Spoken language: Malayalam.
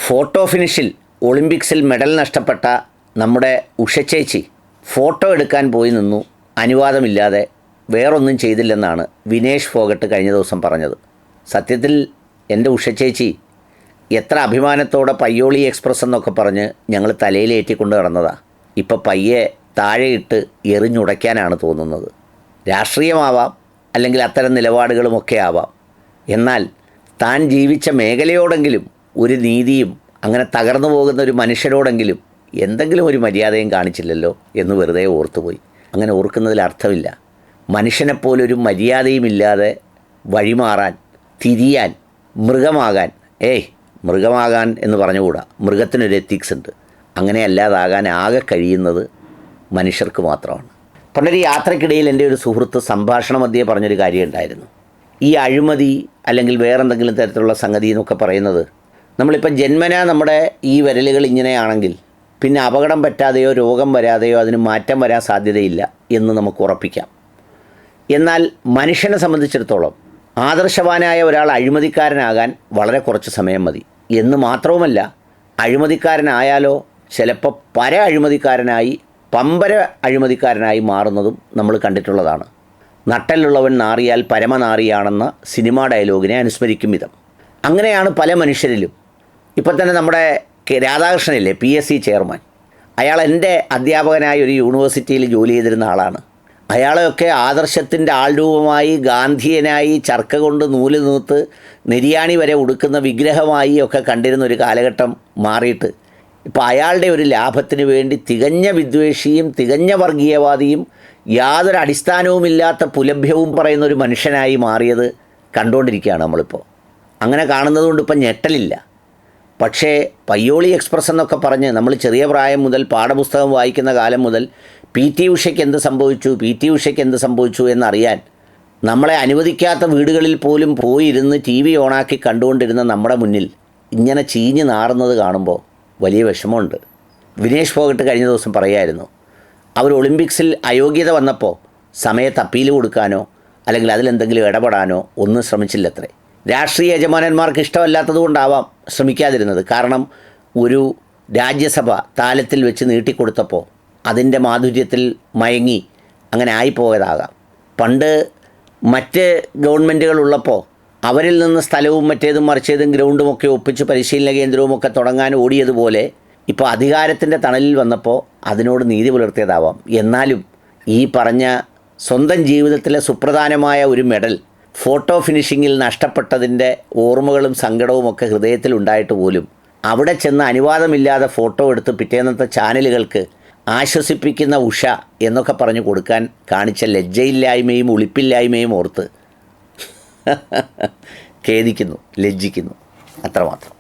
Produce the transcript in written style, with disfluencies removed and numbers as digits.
ഫോട്ടോ ഫിനിഷിൽ ഒളിമ്പിക്സിൽ മെഡൽ നഷ്ടപ്പെട്ട നമ്മുടെ ഉഷച്ചേച്ചി ഫോട്ടോ എടുക്കാൻ പോയി നിന്നു, അനുവാദമില്ലാതെ വേറൊന്നും ചെയ്തില്ലെന്നാണ് വിനേഷ് ഫോഗട്ട് കഴിഞ്ഞ ദിവസം പറഞ്ഞത്. സത്യത്തിൽ എൻ്റെ ഉഷച്ചേച്ചി എത്ര അഭിമാനത്തോടെ പയ്യോളി എക്സ്പ്രസ് എന്നൊക്കെ പറഞ്ഞ് ഞങ്ങൾ തലയിലേറ്റിക്കൊണ്ട് നടന്നതാണ്. ഇപ്പോൾ പയ്യെ താഴെയിട്ട് എറിഞ്ഞുടയ്ക്കാനാണ് തോന്നുന്നത്. രാഷ്ട്രീയമാവാം, അല്ലെങ്കിൽ അത്തരം നിലപാടുകളുമൊക്കെ ആവാം. എന്നാൽ താൻ ജീവിച്ച മേഖലയോടെങ്കിലും ഒരു നീതിയും അങ്ങനെ തകർന്നു പോകുന്ന ഒരു മനുഷ്യരോടെങ്കിലും എന്തെങ്കിലും ഒരു മര്യാദയും കാണിച്ചില്ലല്ലോ എന്ന് വെറുതെ ഓർത്തുപോയി. അങ്ങനെ ഓർക്കുന്നതിൽ അർത്ഥമില്ല. മനുഷ്യനെപ്പോലൊരു മര്യാദയുമില്ലാതെ വഴിമാറാൻ, തിരിയാൻ, മൃഗമാകാൻ, മൃഗമാകാൻ എന്ന് പറഞ്ഞുകൂടാ, മൃഗത്തിനൊരു എത്തിക്സ് ഉണ്ട്. അങ്ങനെ അല്ലാതാകാൻ ആകെ കഴിയുന്നത് മനുഷ്യർക്ക് മാത്രമാണ്. പണ്ടൊരു യാത്രക്കിടയിൽ എൻ്റെ ഒരു സുഹൃത്ത് സംഭാഷണ മധ്യേ പറഞ്ഞൊരു കാര്യം ഉണ്ടായിരുന്നു. ഈ അഴിമതി അല്ലെങ്കിൽ വേറെന്തെങ്കിലും തരത്തിലുള്ള സംഗതി എന്നൊക്കെ പറയുന്നത്, നമ്മളിപ്പം ജന്മനാ നമ്മുടെ ഈ വിരലുകൾ ഇങ്ങനെയാണെങ്കിൽ പിന്നെ അപകടം പറ്റാതെയോ രോഗം വരാതെയോ അതിന് മാറ്റം വരാൻ സാധ്യതയില്ല എന്ന് നമുക്ക് ഉറപ്പിക്കാം. എന്നാൽ മനുഷ്യനെ സംബന്ധിച്ചിടത്തോളം ആദർശവാനായ ഒരാൾ അഴിമതിക്കാരനാകാൻ വളരെ കുറച്ച് സമയം മതി എന്ന് മാത്രവുമല്ല, അഴിമതിക്കാരനായാലോ ചിലപ്പോൾ അഴിമതിക്കാരനായി പമ്പര അഴിമതിക്കാരനായി മാറുന്നതും നമ്മൾ കണ്ടിട്ടുള്ളതാണ്. നട്ടലുള്ളവൻ നാറിയാൽ പരമനാറിയാണെന്ന സിനിമാ ഡയലോഗിനെ അനുസ്മരിക്കും വിധം അങ്ങനെയാണ് പല മനുഷ്യരിലും. ഇപ്പം തന്നെ നമ്മുടെ രാധാകൃഷ്ണനില്ലേ, PSC ചെയർമാൻ, അയാൾ എൻ്റെ അധ്യാപകനായ ഒരു യൂണിവേഴ്സിറ്റിയിൽ ജോലി ചെയ്തിരുന്ന ആളാണ്. അയാളെയൊക്കെ ആദർശത്തിൻ്റെ ആൾരൂപമായി, ഗാന്ധിയനായി, ചർക്ക കൊണ്ട് നൂല് നൂത്ത് നെരിയാണി വരെ ഉടുക്കുന്ന വിഗ്രഹമായി ഒക്കെ കണ്ടിരുന്ന ഒരു കാലഘട്ടം മാറിയിട്ട് ഇപ്പോൾ അയാളുടെ ഒരു ലാഭത്തിന് വേണ്ടി തികഞ്ഞ വിദ്വേഷിയും തികഞ്ഞ വർഗീയവാദിയും യാതൊരു അടിസ്ഥാനവുമില്ലാത്ത പുലഭ്യവും പറയുന്ന ഒരു മനുഷ്യനായി മാറിയത് കണ്ടുകൊണ്ടിരിക്കുകയാണ് നമ്മളിപ്പോൾ. അങ്ങനെ കാണുന്നതുകൊണ്ട് ഇപ്പം ഞെട്ടലില്ല. പക്ഷേ പയ്യോളി എക്സ്പ്രസ് എന്നൊക്കെ പറഞ്ഞ് നമ്മൾ ചെറിയ പ്രായം മുതൽ പാഠപുസ്തകം വായിക്കുന്ന കാലം മുതൽ PT ഉഷയ്ക്ക് എന്ത് സംഭവിച്ചു, PT ഉഷയ്ക്ക് എന്ത് സംഭവിച്ചു എന്നറിയാൻ നമ്മളെ അനുവദിക്കാത്ത വീടുകളിൽ പോലും പോയിരുന്ന് TV ഓണാക്കി കണ്ടുകൊണ്ടിരുന്ന നമ്മുടെ മുന്നിൽ ഇങ്ങനെ ചീഞ്ഞ് നാറുന്നത് കാണുമ്പോൾ വലിയ വിഷമമുണ്ട്. വിനേഷ് ഫോഗട്ട് കഴിഞ്ഞ ദിവസം പറയായിരുന്നു, അവർ ഒളിമ്പിക്സിൽ അയോഗ്യത വന്നപ്പോൾ സമയത്ത് അപ്പീൽ കൊടുക്കാനോ അല്ലെങ്കിൽ അതിലെന്തെങ്കിലും ഇടപെടാനോ ഒന്നും ശ്രമിച്ചില്ലത്രേ. രാഷ്ട്രീയ യജമാനന്മാർക്ക് ഇഷ്ടമല്ലാത്തത് കൊണ്ടാവാം ശ്രമിക്കാതിരുന്നത്. കാരണം ഒരു രാജ്യസഭ താലത്തിൽ വെച്ച് നീട്ടിക്കൊടുത്തപ്പോൾ അതിൻ്റെ മാധുര്യത്തിൽ മയങ്ങി അങ്ങനെ ആയിപ്പോയതാകാം. പണ്ട് മറ്റ് ഗവൺമെൻറ്റുകളുള്ളപ്പോൾ അവരിൽ നിന്ന് സ്ഥലവും മറ്റേതും മറിച്ചേതും ഗ്രൗണ്ടുമൊക്കെ ഒപ്പിച്ച് പരിശീലന കേന്ദ്രവുമൊക്കെ തുടങ്ങാൻ ഓടിയതുപോലെ ഇപ്പോൾ അധികാരത്തിൻ്റെ തണലിൽ വന്നപ്പോൾ അതിനോട് നീതി പുലർത്തിയതാവാം. എന്നാലും ഈ പറഞ്ഞ സ്വന്തം ജീവിതത്തിലെ സുപ്രധാനമായ ഒരു മെഡൽ ഫോട്ടോ ഫിനിഷിങ്ങിൽ നഷ്ടപ്പെട്ടതിൻ്റെ ഓർമ്മകളും സങ്കടവുമൊക്കെ ഹൃദയത്തിലുണ്ടായിട്ട് പോലും അവിടെ ചെന്ന് അനുവാദമില്ലാതെ ഫോട്ടോ എടുത്ത് പിറ്റേന്നത്തെ ചാനലുകൾക്ക് ആശ്വസിപ്പിക്കുന്ന ഉഷ എന്നൊക്കെ പറഞ്ഞു കൊടുക്കാൻ കാണിച്ച ലജ്ജയില്ലായ്മയും ഉളിപ്പില്ലായ്മയും ഓർത്ത് ഖേദിക്കുന്നു, ലജ്ജിക്കുന്നു, അത്രമാത്രം.